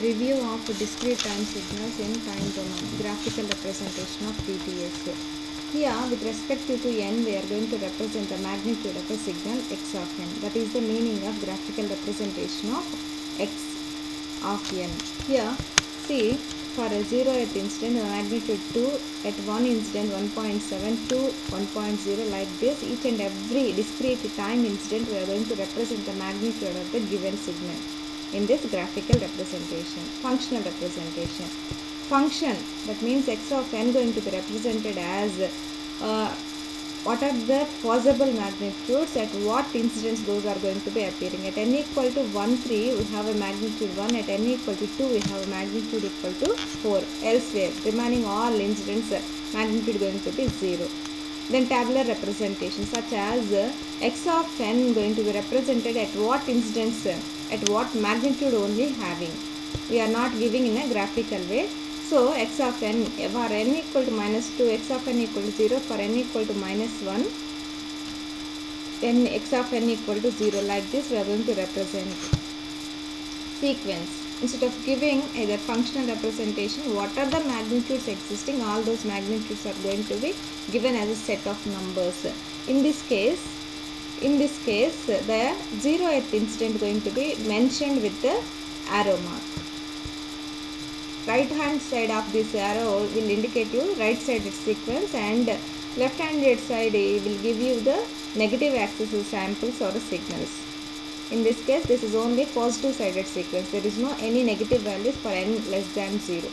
Review of discrete time signals in time domain, graphical representation of DTS. Here, with respect to n, we are going to represent the magnitude of a signal x of n. That is the meaning of graphical representation of x of n. Here, see, for a 0th instant, the magnitude 2, at 1 instant 1.7 to 1.0, like this. Each and every discrete time instant, we are going to represent the magnitude of the given signal in this graphical representation. Functional representation. Function, that means x of n going to be represented as what are the possible magnitudes at what instance those are going to be appearing. At n equal to 1, 3, we have a magnitude 1. At n equal to 2, we have a magnitude equal to 4. Elsewhere, remaining all incidents, magnitude going to be 0. Then tabular representation, such as x of n going to be represented at what instance, at what magnitude only having. We are not giving in a graphical way. So x of n, for n equal to minus 2, x of n equal to 0, for n equal to minus 1, then x of n equal to 0. Like this we are going to represent. Sequence. Instead of giving either functional representation, what are the magnitudes existing, all those magnitudes are going to be given as a set of numbers. In this case, the 0th instant going to be mentioned with the arrow mark. Right hand side of this arrow will indicate you right sided sequence, and left handed side will give you the negative axis samples or signals. In this case, this is only positive sided sequence. There is no any negative values for n less than 0.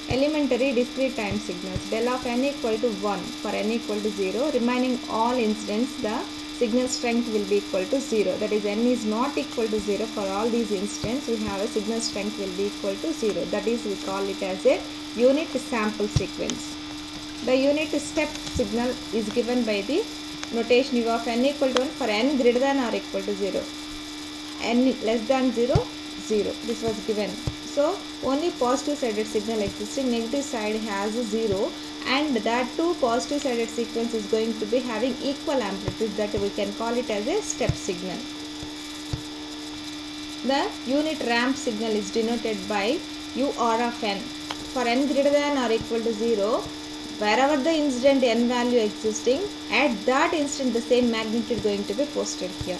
Elementary discrete time signals. Del of n equal to 1 for n equal to 0. Remaining all incidents, the signal strength will be equal to 0. That is, n is not equal to 0 for all these instants. We have a signal strength will be equal to 0. That is, we call it as a unit sample sequence. The unit step signal is given by the notation u of n equal to 1 for n greater than or equal to 0. N less than 0, 0. This was given. So, only positive sided signal existing, negative side has a 0, and that two positive sided sequence is going to be having equal amplitude, that we can call it as a step signal. The unit ramp signal is denoted by UR of n. For n greater than or equal to 0, wherever the incident n value existing, at that instant the same magnitude going to be posted here.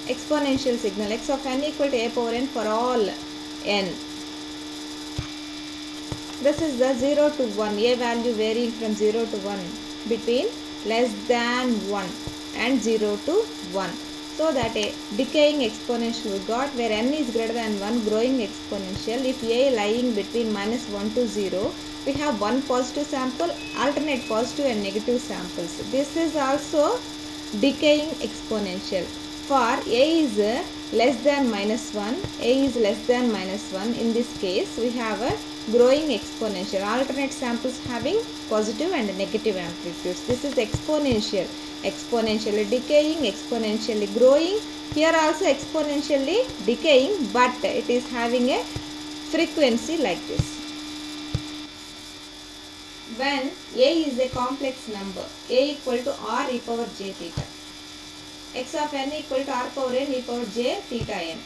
Exponential signal, x of n equal to a power n for all n. This is the 0 to 1, a value varying from 0 to 1 between less than 1 and 0 to 1. So that a decaying exponential we got, where n is greater than 1, growing exponential. If a lying between minus 1 to 0, we have one positive sample, alternate positive and negative samples. This is also decaying exponential. For a is less than minus 1, a is less than minus 1, in this case we have a growing exponential, alternate samples having positive and negative amplitudes. This is exponential, exponentially decaying, exponentially growing. Here also exponentially decaying, but it is having a frequency like this. When a is a complex number, a equal to r e power j theta, x of n equal to r power n e power j theta n,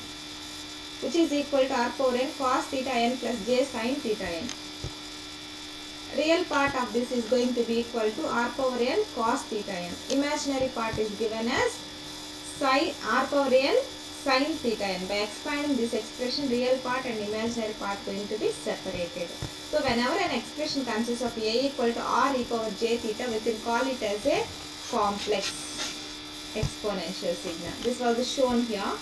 which is equal to r power n cos theta n plus j sin theta n. Real part of this is going to be equal to r power n cos theta n. Imaginary part is given as sin r power n sin theta n. By expanding this expression, real part and imaginary part going to be separated. So whenever an expression consists of a equal to r e power j theta, we can call it as a complex exponential signal. This was shown here.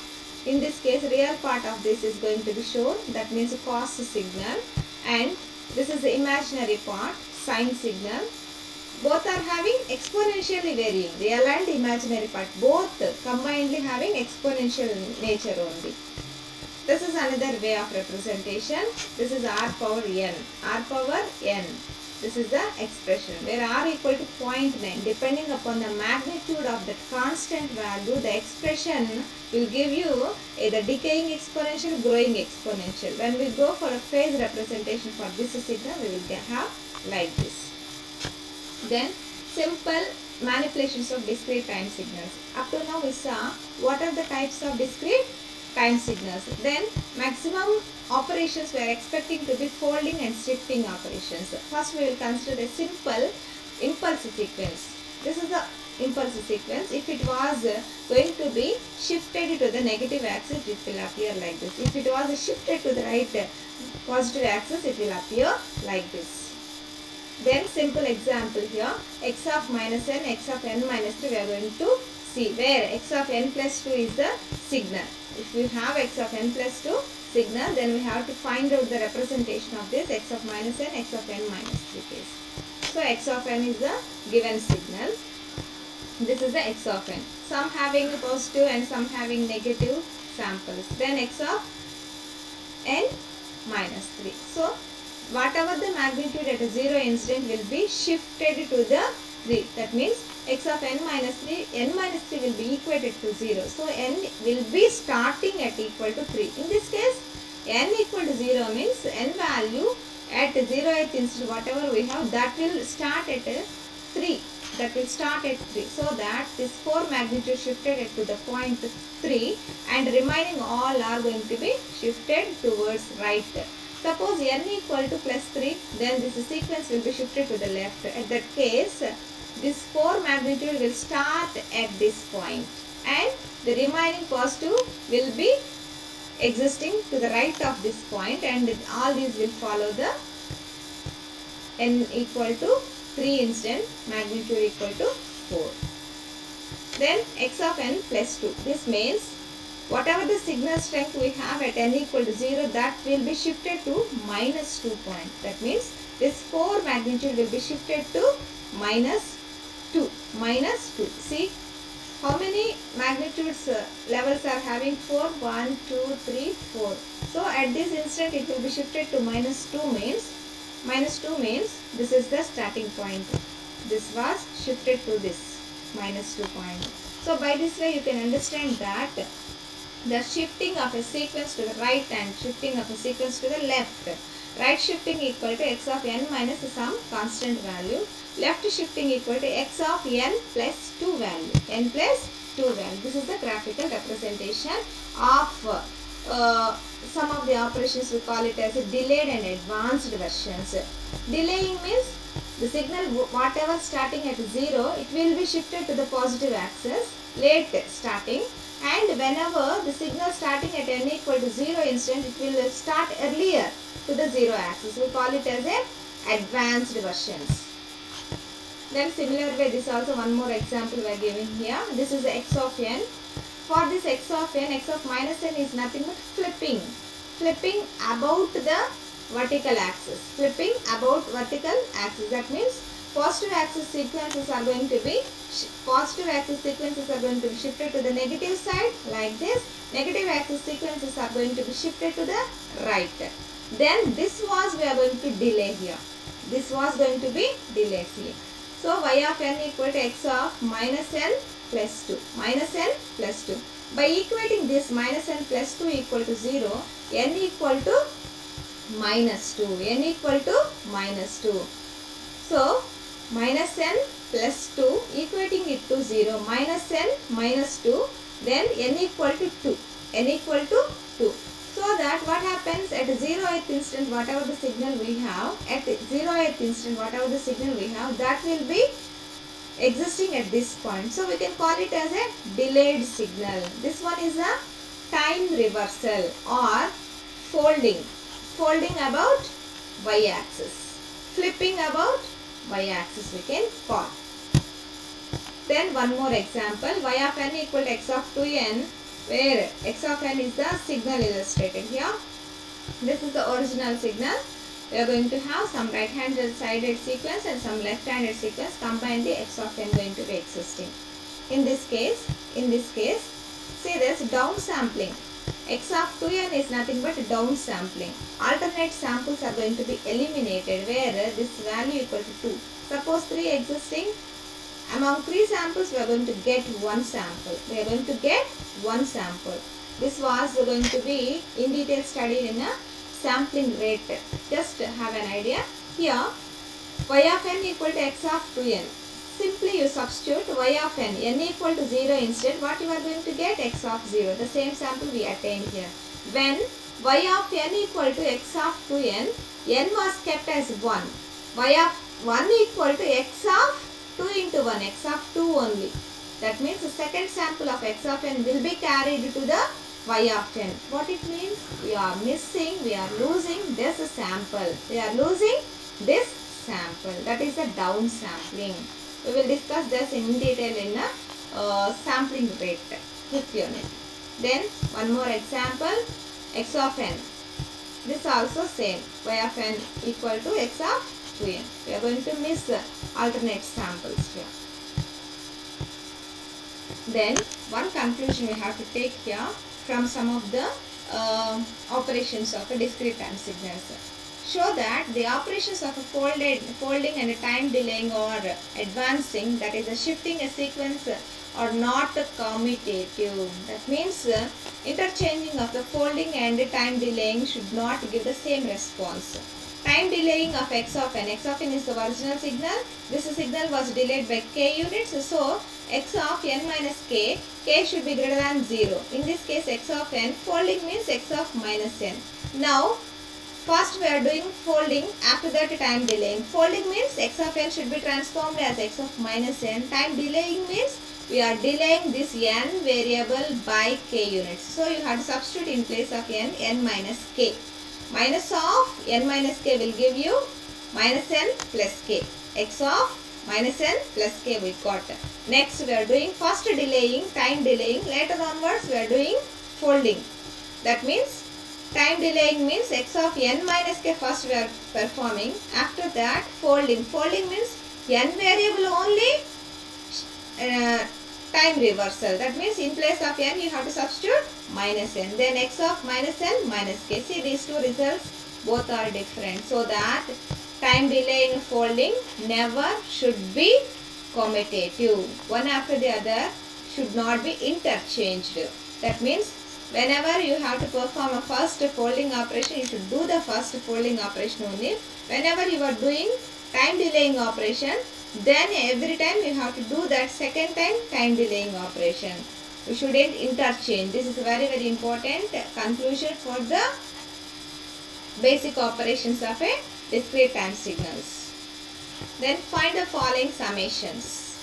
In this case, real part of this is going to be shown, that means cos signal, and this is the imaginary part, sine signal. Both are having exponentially varying, real and imaginary part, both combinedly having exponential nature only. This is another way of representation. This is r power n, r power n. This is the expression where r equal to 0.9. Depending upon the magnitude of that constant value, the expression will give you either decaying exponential, growing exponential. When we go for a phase representation for this signal, we will have like this. Then simple manipulations of discrete time signals. Up to now we saw what are the types of discrete time signals. Then maximum operations we are expecting to be folding and shifting operations. First we will consider a simple impulse sequence. This is the impulse sequence. If it was going to be shifted to the negative axis, it will appear like this. If it was shifted to the right positive axis, it will appear like this. Then simple example here, x of minus n, x of n minus 3 we are going to see, where x of n plus 2 is the signal. If we have x of n plus 2 signal, then we have to find out the representation of this x of minus n, x of n minus 3 case. So x of n is the given signal. This is the x of n. Some having positive and some having negative samples. Then x of n minus 3. So whatever the magnitude at a 0 instant will be shifted to the 3. That means x of n minus 3 will be equated to 0. So n will be starting at equal to 3. In this case, n equal to 0 means n value at 0th instant whatever we have, that will start at 3. That will start at 3. So that this 4 magnitude shifted to the point 3 and remaining all are going to be shifted towards right. Suppose n equal to plus 3, then this sequence will be shifted to the left. At that case, this 4 magnitude will start at this point and the remaining positive will be existing to the right of this point, and all these will follow the n equal to 3 instant, magnitude equal to 4. Then x of n plus 2. This means whatever the signal strength we have at n equal to 0, that will be shifted to minus 2 point. That means this 4 magnitude will be shifted to minus 2. Minus 2. See how many magnitudes levels are having 4? 1, 2, 3, 4. So at this instant it will be shifted to minus 2 means this is the starting point. This was shifted to this minus 2 point. So by this way you can understand that the shifting of a sequence to the right and shifting of a sequence to the left. Right shifting equal to x of n minus some constant value. Left shifting equal to x of n plus 2 value. N plus 2 value. This is the graphical representation of some of the operations. We call it as a delayed and advanced versions. Delaying means the signal whatever starting at 0, it will be shifted to the positive axis, late starting. And whenever the signal starting at n equal to 0 instant, it will start earlier to the 0 axis. We call it as a advanced versions. Then similar way, this also one more example we are giving here. This is the x of n. For this x of n, x of minus n is nothing but flipping. Flipping about the vertical axis. Flipping about vertical axis. That means positive axis sequences are going to be shifted to the negative side like this. Negative axis sequences are going to be shifted to the right. Then this was we are going to delay here. This was going to be delayed here. So y of n equal to x of minus n plus 2. Minus n plus 2. By equating this minus n plus 2 equal to 0, n equal to minus 2. N equal to minus 2. So minus n plus 2, equating it to 0, minus n minus 2, then n equal to 2. N equal to 2. So that what happens at 0th instant, whatever the signal we have, that will be existing at this point. So we can call it as a delayed signal. This one is a time reversal or folding. Folding about y-axis. Flipping about y-axis we can call. Then one more example, y of n equal to x of 2n, where x of n is the signal illustrated here. This is the original signal. We are going to have some right-handed sided sequence and some left-handed sequence. Combine the x of n going to be existing. In this case, see this downsampling. X of 2n is nothing but downsampling. Alternate samples are going to be eliminated where this value equal to 2. Suppose 3 existing. Among 3 samples, we are going to get 1 sample. This was going to be in detail studied in a sampling rate. Just have an idea. Here, y of n equal to x of 2n. simply you substitute y of n equal to 0 instead, what you are going to get? X of 0. The same sample we attained here. When y of n equal to x of 2n, n was kept as 1. Y of 1 equal to x of 2 into 1, x of 2 only. That means the second sample of x of n will be carried to the y of n. What it means? We are missing, we are losing this sample. We are losing this sample. That is the down sampling. We will discuss this in detail in a sampling rate, 5th unit. Then one more example, x of n. This also same, y of n equal to x of 2n. We are going to miss alternate samples here. Then one conclusion we have to take here from some of the operations of a discrete time signals. Show that the operations of a folding and a time delaying or advancing, that is a shifting a sequence, are not commutative. That means interchanging of the folding and time delaying should not give the same response. Time delaying of x of n. X of n is the original signal. This signal was delayed by k units. So x of n minus k should be greater than 0. In this case, x of n, folding means x of minus n. Now, first we are doing folding, after that time delaying. Folding means x of n should be transformed as x of minus n. Time delaying means we are delaying this n variable by k units. So you have to substitute in place of n minus k. Minus of n minus k will give you minus n plus k. X of minus n plus k we got. Next we are doing first delaying, time delaying. Later onwards we are doing folding. That means time delaying means x of n minus k first we are performing. After that folding. Folding means n variable only time reversal. That means in place of n you have to substitute minus n. Then x of minus n minus k. See, these two results both are different. So that time delaying folding never should be commutative. One after the other should not be interchanged. That means whenever you have to perform a first folding operation, you should do the first folding operation only. Whenever you are doing time delaying operation, then every time you have to do that second time delaying operation. You shouldn't interchange. This is very, very important conclusion for the basic operations of a discrete time signals. Then find the following summations.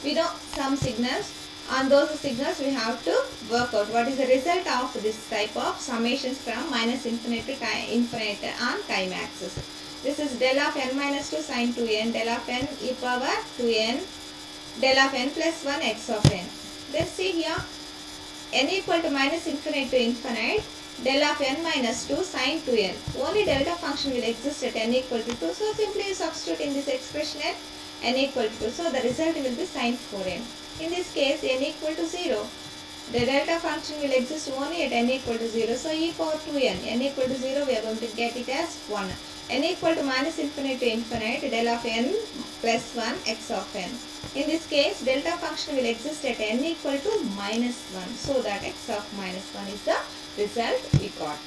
We know some signals. On those signals we have to work out what is the result of this type of summations from minus infinite to infinite on time axis. This is del of n minus 2 sin 2n, del of n e power 2n, del of n plus 1 x of n. Then see here, n equal to minus infinite to infinite, del of n minus 2 sin 2n. Only delta function will exist at n equal to 2. So simply you substitute in this expression at n equal to 2. So the result will be sin 4n. In this case, n equal to 0. The delta function will exist only at n equal to 0. So e power 2n, n equal to 0, we are going to get it as 1. N equal to minus infinite to infinite, del of n plus 1 x of n. In this case, delta function will exist at n equal to minus 1. So that x of minus 1 is the result we got.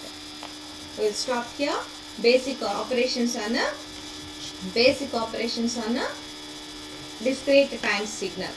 We will stop here. Basic operations on a discrete time signal.